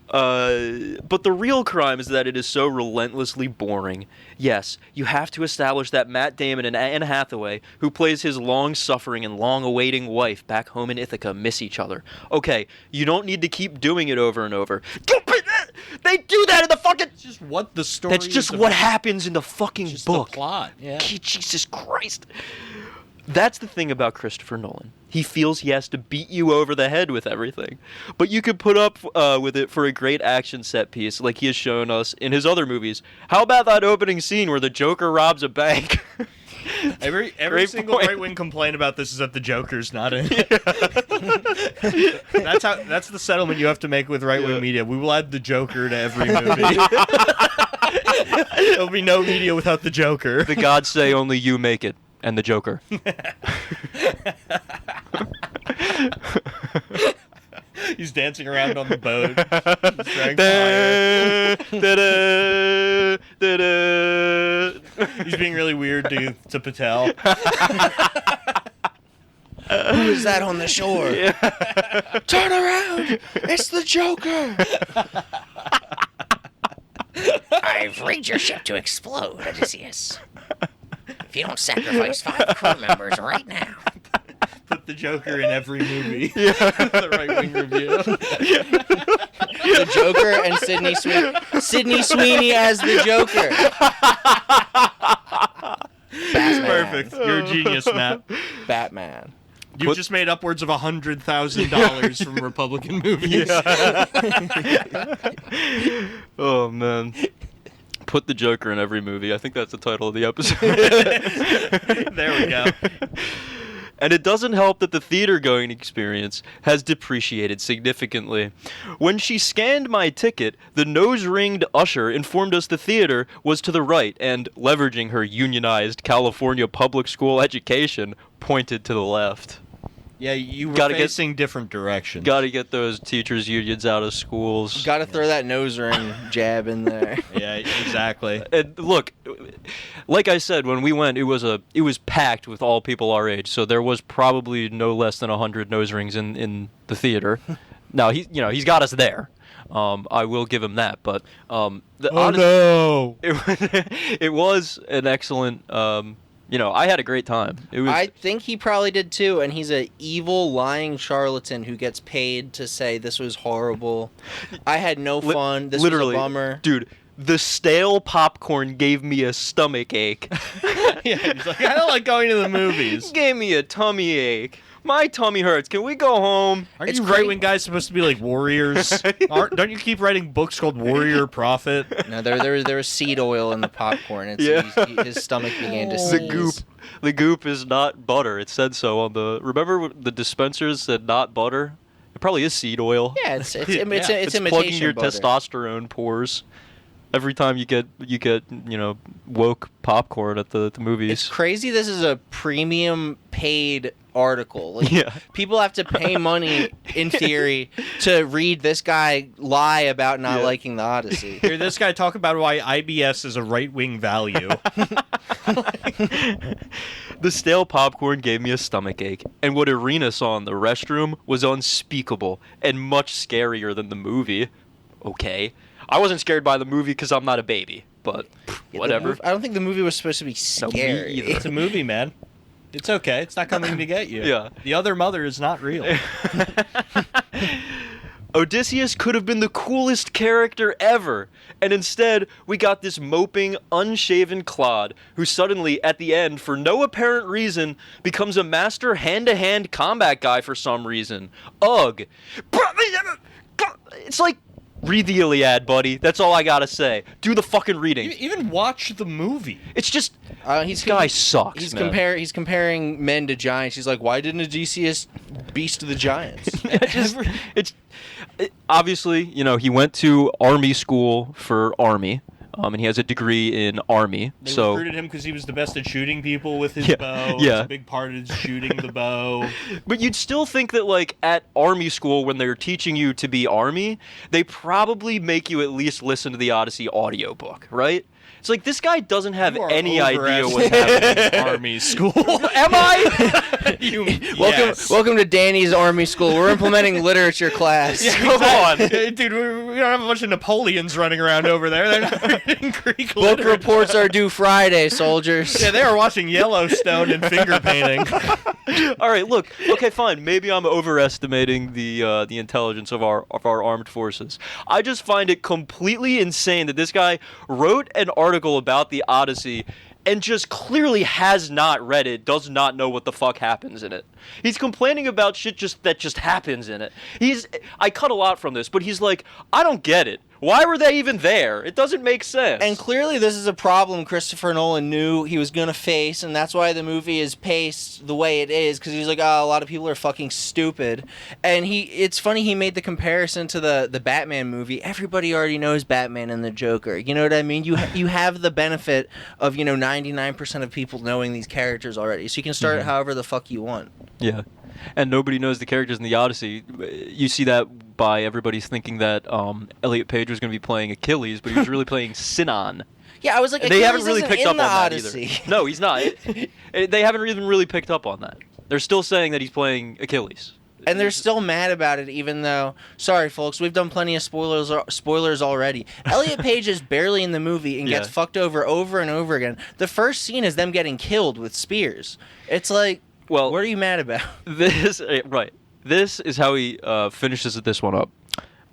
But the real crime is that it is so relentlessly boring. Yes, you have to establish that Matt Damon and Anne Hathaway, who plays his long-suffering and long-awaiting wife back home in Ithaca, miss each other. Okay, you don't need to keep doing it over and over. They do that in the fucking... It's just what the story That's just is what about. happens in the fucking Just book. the plot. Yeah. Jesus Christ. That's the thing about Christopher Nolan. He feels he has to beat you over the head with everything. But you could put up with it for a great action set piece like he has shown us in his other movies. How about that opening scene where the Joker robs a bank? Every Great single point. right-wing complaint about this is that the Joker's not in it. That's the settlement you have to make with right-wing Yeah. media. We will add the Joker to every movie. There'll be no media without the Joker. The gods say only you make it. And the Joker. He's dancing around on the boat. He's throwing fire. He's being really weird to Patel. Who is that on the shore? Turn around! It's the Joker! I've rigged your ship to explode, Odysseus. If you don't sacrifice 5 crew members right now. Put the Joker in every movie. The right-wing review. The Joker and Sydney Sweeney as the Joker. Batman. Perfect. You're a genius, Matt. Batman. You've just made upwards of $100,000 from Republican movies. Oh, man. Put the Joker in every movie. I think that's the title of the episode. There we go. And it doesn't help that the theater-going experience has depreciated significantly. When she scanned my ticket, the nose-ringed usher informed us the theater was to the right and, leveraging her unionized California public school education, pointed to the left. Yeah, you were Gotta facing different directions. Gotta get those teachers' unions out of schools. Got to throw that nose ring jab in there. Yeah, exactly. And look, like I said, when we went, it was packed with all people our age. So there was probably no less than 100 nose rings in the theater. Now he's got us there. I will give him that. But No! it was an excellent. I had a great time. It was. I think he probably did too, and he's a evil, lying charlatan who gets paid to say this was horrible. I had no fun. This literally, was a bummer. Dude. The stale popcorn gave me a stomach ache. Yeah, he's like, I don't like going to the movies. Gave me a tummy ache. My tummy hurts. Can we go home? Aren't It's you right-wing guys supposed to be like warriors? Don't you keep writing books called Warrior Prophet? No, there was seed oil in the popcorn. His stomach began to seize. The goop is not butter. It said so on the. Remember the dispensers said not butter. It probably is seed oil. Yeah, it's It's imitation plugging your butter. testosterone pores. Every time you get woke popcorn at the movies. It's crazy. This is a premium paid article. Like, Yeah. people have to pay money in theory to read this guy lie about not liking the Odyssey. Hear this guy talk about why IBS is a right-wing value. The stale popcorn gave me a stomach ache, and what Irina saw in the restroom was unspeakable and much scarier than the movie. Okay. I wasn't scared by the movie because I'm not a baby, but whatever. I don't think the movie was supposed to be No, me scary. either. It's a movie, man. It's okay. It's not coming to get you. Yeah. The other mother is not real. Odysseus could have been the coolest character ever, and instead we got this moping, unshaven clod who suddenly, at the end, for no apparent reason, becomes a master hand-to-hand combat guy for some reason. Ugh. It's like, read the Iliad, buddy. That's all I gotta say. Do the fucking reading. Even watch the movie. It's just, This guy sucks, He's man. He's comparing men to giants. He's like, why didn't Odysseus beast the giants? Obviously, he went to army school for army, and he has a degree in army. They So recruited him because he was the best at shooting people with his Yeah, bow. yeah. It's a big part of shooting the bow. But you'd still think that, like, at army school, when they're teaching you to be army, they probably make you at least listen to the Odyssey audiobook, right? It's like, this guy doesn't have You are any idea what's happening. overestimating Army school. Am I? Welcome to Danny's Army School. We're implementing literature class. Come on. Dude, we don't have a bunch of Napoleons running around over there. They're not reading Greek Book literature. reports are due Friday, soldiers. Yeah, they are watching Yellowstone and finger painting. All right, look. Okay, fine. Maybe I'm overestimating the intelligence of our armed forces. I just find it completely insane that this guy wrote an article about the Odyssey and just clearly has not read it, does not know what the fuck happens in it. He's complaining about shit that just happens in it. I cut a lot from this, but he's like, I don't get it. Why were they even there? It doesn't make sense. And clearly this is a problem Christopher Nolan knew he was going to face, and that's why the movie is paced the way it is, because he's like, oh, a lot of people are fucking stupid. And it's funny he made the comparison to the Batman movie. Everybody already knows Batman and the Joker. You know what I mean? You have the benefit of, 99% of people knowing these characters already, so you can start it however the fuck you want. Yeah. And nobody knows the characters in the Odyssey. You see that by everybody's thinking that Elliot Page was going to be playing Achilles, but he was really playing Sinon. Yeah, I was like, They haven't Achilles really isn't picked in up the on that Odyssey. either. No, he's not. They haven't even really picked up on that. They're still saying that he's playing Achilles. And they're still mad about it, even though, sorry folks, we've done plenty of spoilers already. Elliot Page is barely in the movie and gets Yeah. fucked over and over again. The first scene is them getting killed with spears. It's like, Well, what are you mad about? This is how he finishes this one up.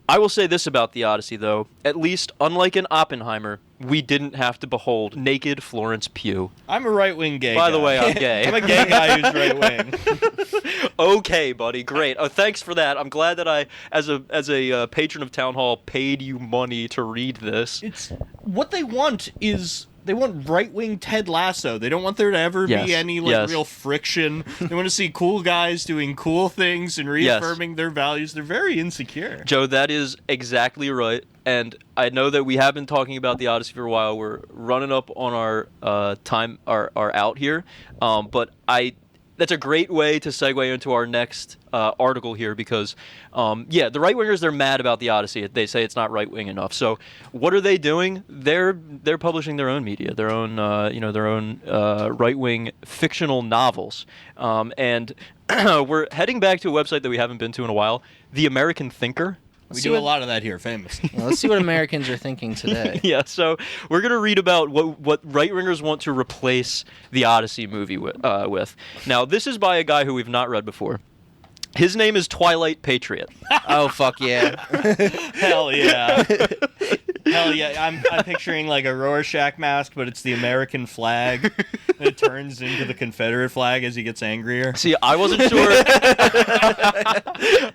I will say this about the Odyssey, though. At least, unlike in Oppenheimer, we didn't have to behold naked Florence Pugh. I'm a right-wing gay By guy. the way, I'm gay. I'm a gay guy who's right-wing. Okay, buddy, great. Oh, thanks for that. I'm glad that I, as a patron of Town Hall, paid you money to read this. What they want is right-wing Ted Lasso. They don't want there to ever Yes, be any yes. real friction. They want to see cool guys doing cool things and reaffirming their values. They're very insecure. Joe, that is exactly right. And I know that we have been talking about the Odyssey for a while. We're running up on our our out here. But that's a great way to segue into our next article here because, the right-wingers, they're mad about the Odyssey. They say it's not right-wing enough. So what are they doing? They're publishing their own media, their own right-wing fictional novels. And we're heading back to a website that we haven't been to in a while, The American Thinker. We do a lot of that here, famously. Well, let's see what Americans are thinking today. Yeah, so we're going to read about what right-wingers want to replace the Odyssey movie with. Now, this is by a guy who we've not read before. His name is Twilight Patriot. Oh, fuck yeah. Hell yeah. Hell yeah. I'm picturing like a Rorschach mask, but it's the American flag. And it turns into the Confederate flag as he gets angrier. See, I wasn't sure.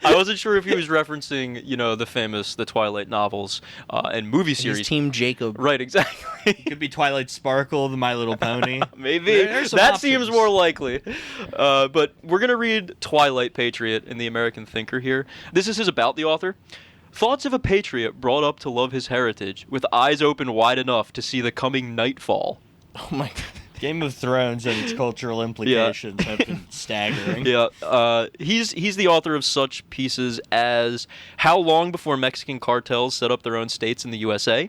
I wasn't sure if he was referencing, the Twilight novels and movie series. He's Team Jacob. Right, exactly. It could be Twilight Sparkle, the My Little Pony. Maybe. There's some That options. seems more likely. But we're going to read Twilight Patriot in the American Thinker here. This is his about the author. Thoughts of a patriot brought up to love his heritage, with eyes open wide enough to see the coming nightfall. Oh, my God. Game of Thrones and its cultural implications have been staggering. Yeah, he's the author of such pieces as How Long Before Mexican Cartels Set Up Their Own States in the USA,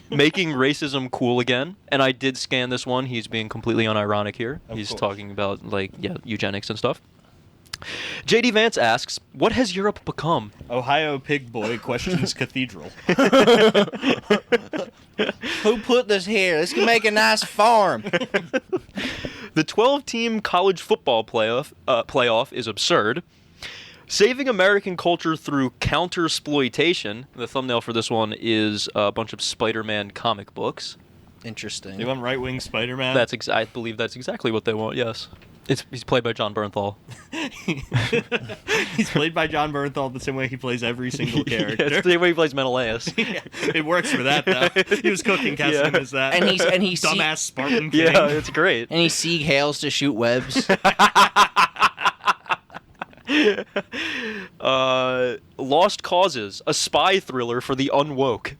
Making Racism Cool Again, and I did scan this one. He's being completely unironic here. He's course. talking about, eugenics and stuff. J.D. Vance asks, what has Europe become? Ohio Pig Boy questions Cathedral. Who put this here? This can make a nice farm. The 12-team college football playoff is absurd. Saving American culture through countersploitation. The thumbnail for this one is a bunch of Spider-Man comic books. Interesting. They want right-wing Spider-Man? I believe that's exactly what they want, yes. He's played by John Bernthal. He's played by John Bernthal the same way he plays every single character. Yeah, it's the way he plays Menelaus. Yeah, it works for that, though. He was cooking casting him as that. And he dumbass Spartan king. Yeah, it's great. And he Sieg hails to shoot webs. Lost Causes, a spy thriller for the unwoke.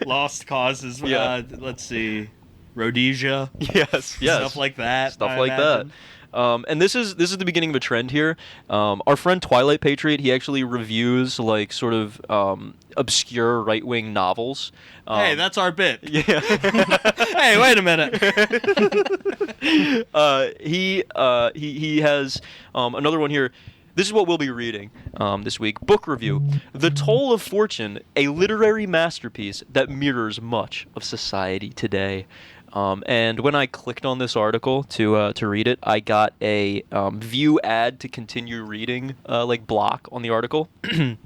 Lost Causes. Yeah. Let's see. Rhodesia. Yes. Stuff like that. Stuff I like imagine. that. And this is the beginning of a trend here. Our friend Twilight Patriot, he actually reviews sort of obscure right-wing novels. Hey, that's our bit. Yeah. Hey, wait a minute. He has another one here. This is what we'll be reading this week. Book review: The Toll of Fortune, a literary masterpiece that mirrors much of society today. And when I clicked on this article to read it, I got a view ad to continue reading block on the article. And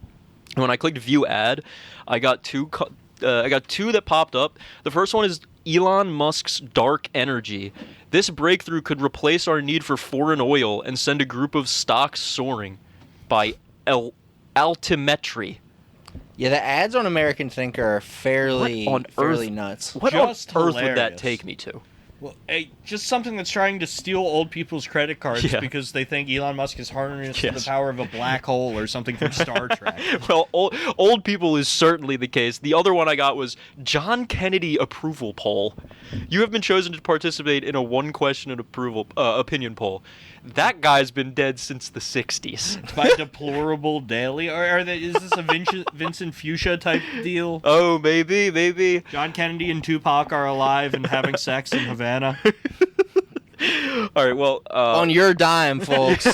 when I clicked view ad, I got two that popped up. The first one is Elon Musk's dark energy. This breakthrough could replace our need for foreign oil and send a group of stocks soaring, by Altimetry. Yeah, the ads on American Thinker are fairly nuts. What Just on earth would that hilarious. take me to? Well, just something that's trying to steal old people's credit cards Yeah. because they think Elon Musk is harnessed Yes. the power of a black hole or something from Star Trek. Well, old people is certainly the case. The other one I got was John Kennedy approval poll. You have been chosen to participate in a one-question opinion poll. That guy's been dead since the 60s. By Deplorable Daily? Is this a Vincent Fuchsia type deal? Oh, maybe. John Kennedy and Tupac are alive and having sex in Havana. All right, well... On your dime, folks.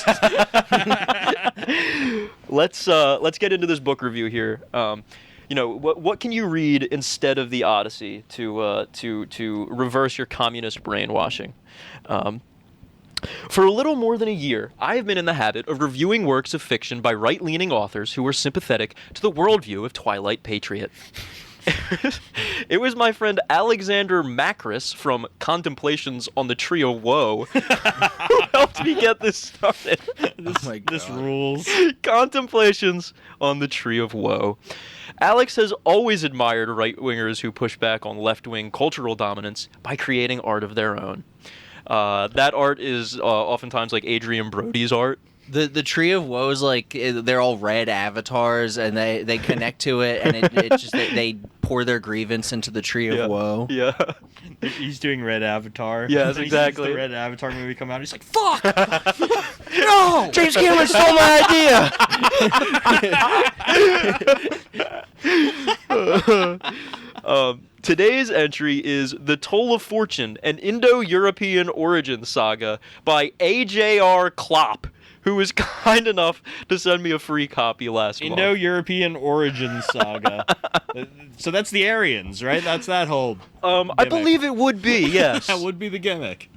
Let's get into this book review here. What can you read instead of the Odyssey to reverse your communist brainwashing? For a little more than a year, I have been in the habit of reviewing works of fiction by right-leaning authors who were sympathetic to the worldview of Twilight Patriot. It was my friend Alexander Macris from Contemplations on the Tree of Woe who helped me get this started. This rules. Contemplations on the Tree of Woe. Alex has always admired right-wingers who push back on left-wing cultural dominance by creating art of their own. That art is oftentimes like Adrian Brody's art. The Tree of Woe is like they're all red avatars, and they connect to it, and it just they pour their grievance into the Tree of Woe. Yeah. He's doing Red Avatar. Yes, He sees exactly. The Red Avatar movie come out. He's like, "Fuck! No, James Cameron stole my idea. Today's entry is The Toll of Fortune, an Indo-European origin saga by A.J.R. Klopp, who was kind enough to send me a free copy last month. Indo-European origin saga." So that's the Aryans, right? That's that whole. I believe it would be, yes. That would be the gimmick.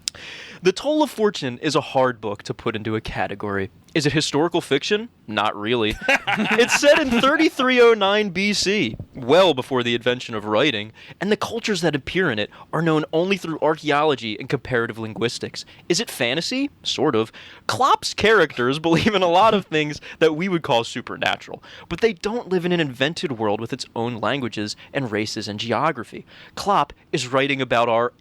The Toll of Fortune is a hard book to put into a category. Is it historical fiction? Not really. It's set in 3309 BC, well before the invention of writing, and the cultures that appear in it are known only through archaeology and comparative linguistics. Is it fantasy? Sort of. Klopp's characters believe in a lot of things that we would call supernatural, but they don't live in an invented world with its own languages and races and geography. Klopp is writing about our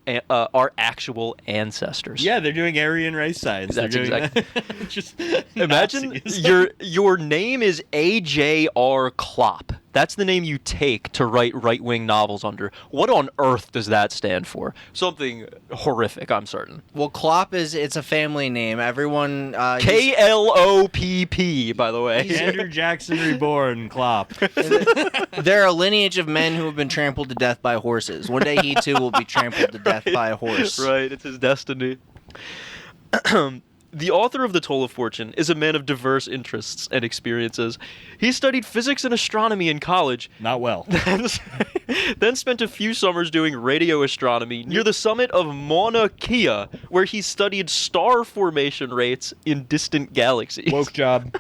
actual ancestors. Yeah, they're doing Aryan race science. That's they're doing exactly. just Imagine Nazism. your name is A.J.R. Klopp. That's the name you take to write right-wing novels under. What on earth does that stand for? Something horrific, I'm certain. Well, Klopp it's a family name. Everyone Klopp, by the way. Andrew Jackson Reborn, Klopp. they're a lineage of men who have been trampled to death by horses. One day he too will be trampled to death by a horse. Right, it's his destiny. The author of The Toll of Fortune is a man of diverse interests and experiences. He studied physics and astronomy in college, Not well. then spent a few summers doing radio astronomy near the summit of Mauna Kea, where he studied star formation rates in distant galaxies. Woke job.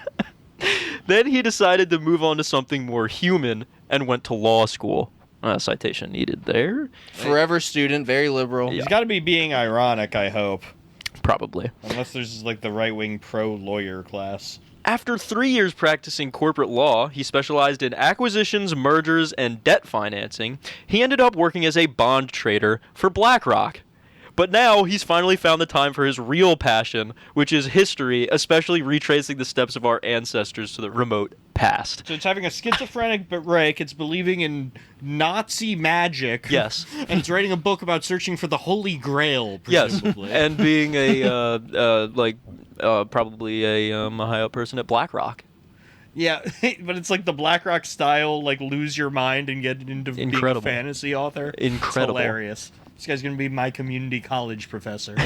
Then he decided to move on to something more human and went to law school. Citation needed there. Forever student, very liberal. He's got to be being ironic, I hope. Probably. Unless there's like the right-wing pro-lawyer class. After 3 years practicing corporate law, he specialized in acquisitions, mergers, and debt financing. He ended up working as a bond trader for BlackRock. But now he's finally found the time for his real passion, which is history, especially retracing the steps of our ancestors to the remote past. So it's having a schizophrenic break. It's believing in Nazi magic. Yes. And it's writing a book about searching for the Holy Grail, Yes, presumably. and being probably a high up person at BlackRock. Yeah, but it's like the BlackRock style, like lose your mind and get into Incredible. being a fantasy author. Incredible. It's hilarious. This guy's going to be my community college professor.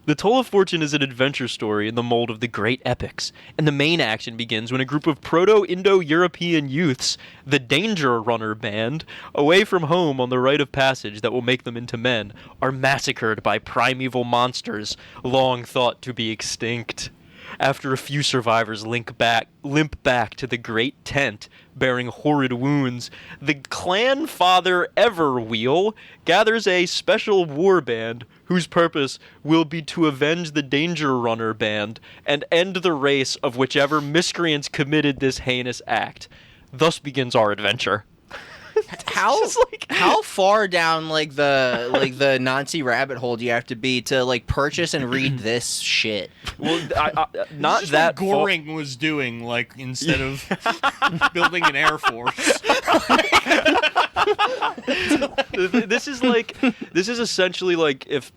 The Toll of Fortune is an adventure story in the mold of the great epics, and the main action begins when a group of Proto-Indo-European youths, the Danger Runner Band, away from home on the rite of passage that will make them into men, are massacred by primeval monsters long thought to be extinct. After a few survivors limp back to the great tent, bearing horrid wounds, the clan father Everwheel gathers a special war band whose purpose will be to avenge the Danger Runner Band and end the race of whichever miscreants committed this heinous act. Thus begins our adventure. How far down like the Nazi rabbit hole do you have to be to like purchase and read this shit? Well, not Just that what Goring was doing, like, instead of building an air force. This is essentially like if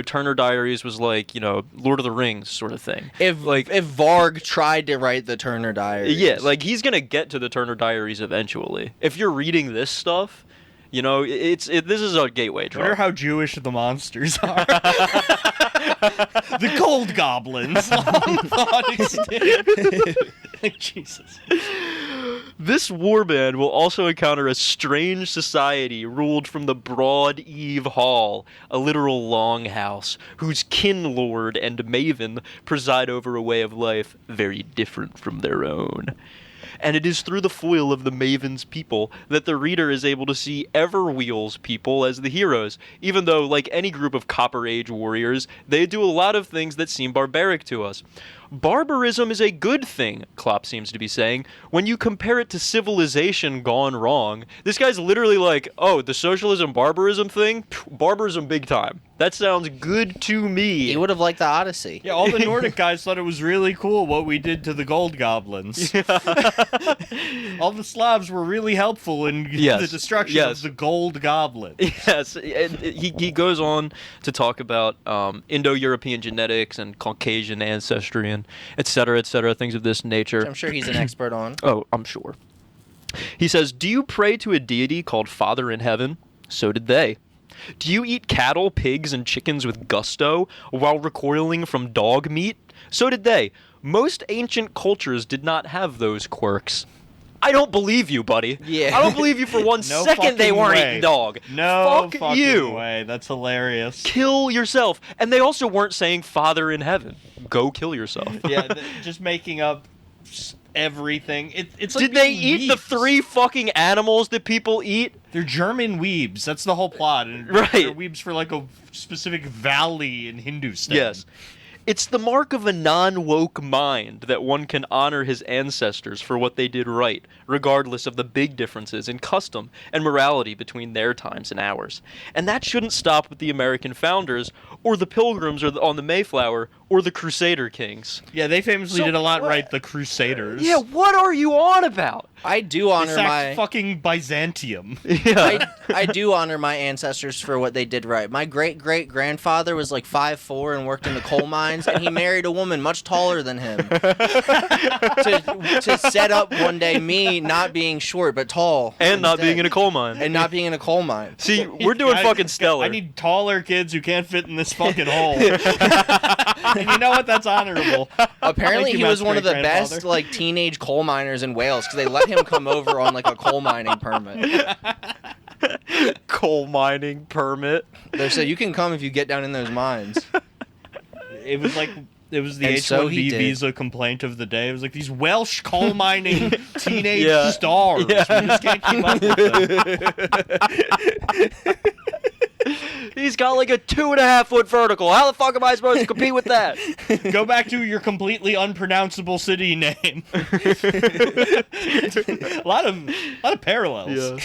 Turner Diaries was like Lord of the Rings sort of thing. If Varg tried to write the Turner Diaries, Yeah, like he's gonna get to the Turner Diaries eventually. If you're reading this stuff, this is a gateway I drug. wonder how Jewish the monsters are. The cold goblins. Long thought extinct. Jesus. This warband will also encounter a strange society ruled from the Broad Eve Hall, a literal longhouse, whose kin lord and maven preside over a way of life very different from their own. And it is through the foil of the Maven's people that the reader is able to see Everwheel's people as the heroes, even though, like any group of Copper Age warriors, they do a lot of things that seem barbaric to us. Barbarism is a good thing, Klopp seems to be saying, when you compare it to civilization gone wrong. This guy's literally like, oh, the socialism barbarism thing? Phew, barbarism big time. That sounds good to me. He would have liked the Odyssey. Yeah, all the Nordic guys thought it was really cool what we did to the gold goblins. All the Slavs were really helpful in the destruction of the gold goblin. Yes, and he goes on to talk about Indo-European genetics and Caucasian ancestry and et cetera, things of this nature. I'm sure he's an expert on. Oh, I'm sure. He says, do you pray to a deity called Father in Heaven? So did they. Do you eat cattle, pigs, and chickens with gusto while recoiling from dog meat? So did they. Most ancient cultures did not have those quirks. I don't believe you, buddy. Yeah. I don't believe you for one No second they fucking weren't way. eating dog. No Fuck fucking you. way. That's hilarious. Kill yourself. And they also weren't saying Father in Heaven. Go kill yourself. Yeah, just making up everything. It's like Did they being eat the weebs. 3 fucking animals that people eat? They're German weebs. That's the whole plot. And Right. They're weebs for like a specific valley in Hindustan. Yes. It's the mark of a non-woke mind that one can honor his ancestors for what they did right, regardless of the big differences in custom and morality between their times and ours. And that shouldn't stop with the American founders, or the Pilgrims on the Mayflower, or the Crusader Kings. Yeah, they famously So did a lot what? right, the Crusaders. Yeah, what are you on about? I do They honor sacked my fucking Byzantium. Yeah. I do honor my ancestors for what they did right. My great-great-grandfather was like 5'4" and worked in the coal mines, and he married a woman much taller than him to set up one day me not being short but tall And not instead. being in a coal mine. and not being in a coal mine. See, we're doing fucking stellar. I need taller kids who can't fit in this fucking hole. And you know what? That's honorable. Apparently, Thank you, he was Matt's one of the great-grandfather. best like teenage coal miners in Wales because they let him come over on like a coal mining permit. coal mining permit. They said you can come if you get down in those mines. It was the And H-1B so he did. visa complaint of the day. It was like these Welsh coal mining teenage Yeah. stars. Yeah. We just can't keep up with them. He's got like a 2.5-foot vertical. How the fuck am I supposed to compete with that? Go back to your completely unpronounceable city name. a lot of parallels.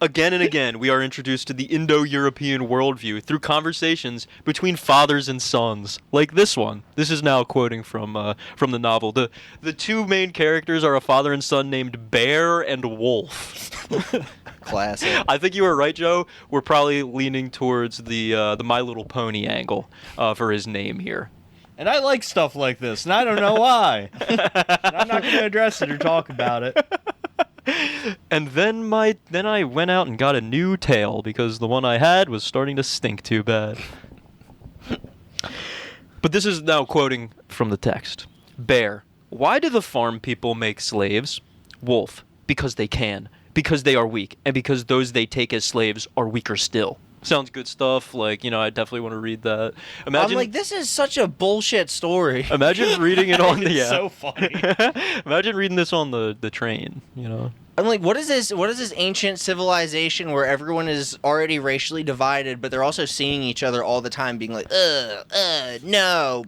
Again and again, we are introduced to the Indo-European worldview through conversations between fathers and sons, like this one. This is now quoting from the novel. The 2 main characters are a father and son named Bear and Wolf. Classic. I think you were right, Joe. We're probably leaning towards the My Little Pony angle for his name here. And I like stuff like this, and I don't know why. And I'm not going to address it or talk about it. And then I went out and got a new tail because the one I had was starting to stink too bad. But this is now quoting from the text. Bear, why do the farm people make slaves? Wolf, because they can, because they are weak, and because those they take as slaves are weaker still. Sounds good stuff. Like, I definitely want to read that. Imagine, I'm like, this is such a bullshit story. imagine reading it on the It's so funny. Imagine reading this on the train. I'm like, what is this? What is this ancient civilization where everyone is already racially divided, but they're also seeing each other all the time, being like, no,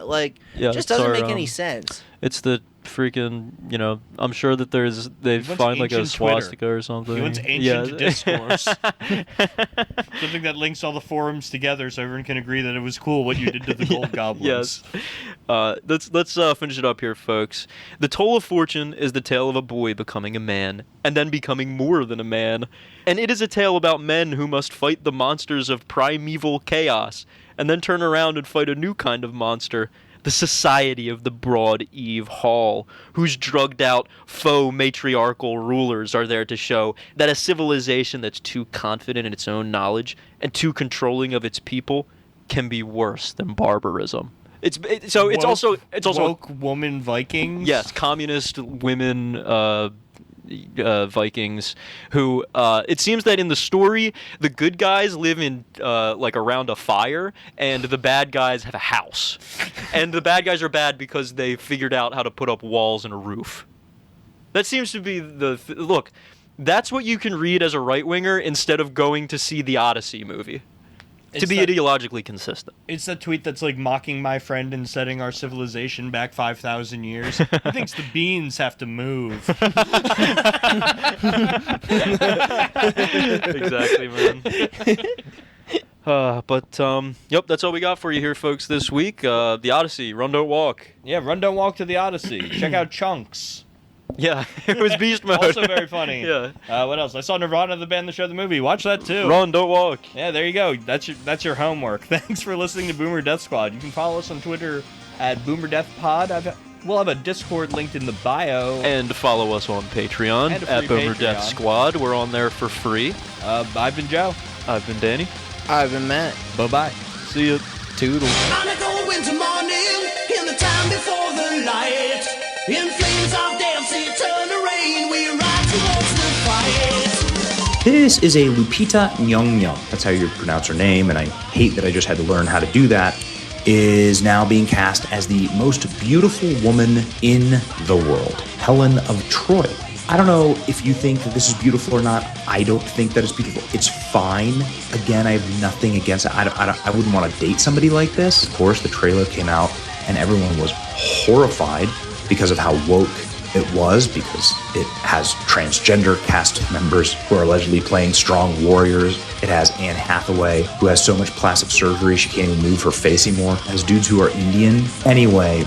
like, Yeah, just it's doesn't our, make any sense. It's the freaking, I'm sure that they wants find like a ancient Twitter. swastika or something. He wants ancient discourse. Something that links all the forums together so everyone can agree that it was cool what you did to the gold goblins. Yes. Let's finish it up here, folks. The Toll of Fortune is the tale of a boy becoming a man, and then becoming more than a man. And it is a tale about men who must fight the monsters of primeval chaos, and then turn around and fight a new kind of monster, the Society of the Broad Eve Hall, whose drugged-out, faux matriarchal rulers are there to show that a civilization that's too confident in its own knowledge and too controlling of its people can be worse than barbarism. It's also Woke woman Vikings. yes, communist women Vikings who it seems that in the story the good guys live in like around a fire and the bad guys have a house. And the bad guys are bad because they figured out how to put up walls and a roof. That seems to be look, that's what you can read as a right-winger instead of going to see the Odyssey movie. To be ideologically consistent. It's that tweet that's like mocking my friend and setting our civilization back 5,000 years. He thinks the beans have to move. Exactly, man. Yep, that's all we got for you here, folks, this week. The Odyssey, Run Don't Walk. Yeah, Run Don't Walk to the Odyssey. Check out Chunks. Yeah, it was beast mode. Also very funny. Yeah. What else? I saw Nirvana, the band, the show, the movie. Watch that too. Run, don't walk. Yeah, there you go. That's your homework. Thanks for listening to Boomer Death Squad. You can follow us on Twitter at Boomer Death Pod. We'll have a Discord linked in the bio. And follow us on Patreon at Boomer Death Squad. We're on there for free. I've been Joe. I've been Danny. I've been Matt. Bye-bye. See ya. Toodle. On a cold winter morning, in the time before the light, in flames of dancing, turn the rain, we ride towards the fight. This is a Lupita Nyong'o, that's how you pronounce her name, and I hate that I just had to learn how to do that, is now being cast as the most beautiful woman in the world, Helen of Troy. I don't know if you think that this is beautiful or not. I don't think that it's beautiful. It's fine. Again, I have nothing against it. I wouldn't want to date somebody like this. Of course, the trailer came out and everyone was horrified because of how woke it was, because it has transgender cast members who are allegedly playing strong warriors. It has Anne Hathaway, who has so much plastic surgery she can't even move her face anymore. It has dudes who are Indian. Anyway,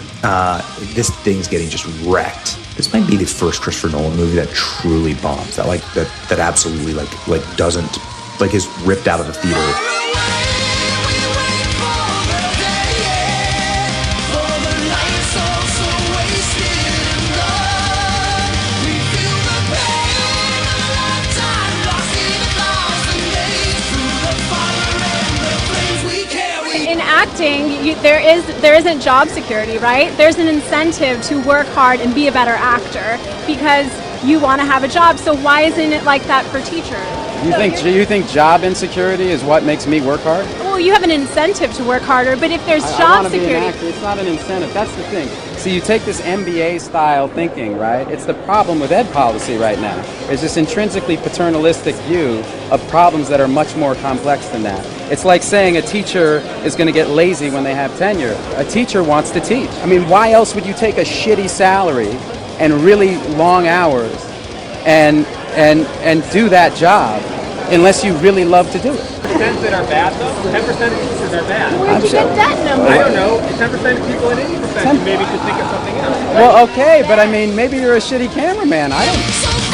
this thing's getting just wrecked. This might be the first Christopher Nolan movie that truly bombs. That absolutely doesn't is ripped out of the theater. In acting, there isn't job security, right? There's an incentive to work hard and be a better actor because you want to have a job. So why isn't it like that for teachers? You think job insecurity is what makes me work hard? Well, you have an incentive to work harder, but if there's I job wanna be an security, actor. It's not an incentive. That's the thing. See, you take this MBA style thinking, right? It's the problem with ed policy right now. There's this intrinsically paternalistic view of problems that are much more complex than that. It's like saying a teacher is going to get lazy when they have tenure. A teacher wants to teach. I mean, why else would you take a shitty salary and really long hours and do that job unless you really love to do it? 10% that are bad, though. 10% of teachers are bad. where'd you get that number? I don't know. 10% of people in any profession maybe could think of something else. Well, okay, but I mean, maybe you're a shitty cameraman. I don't.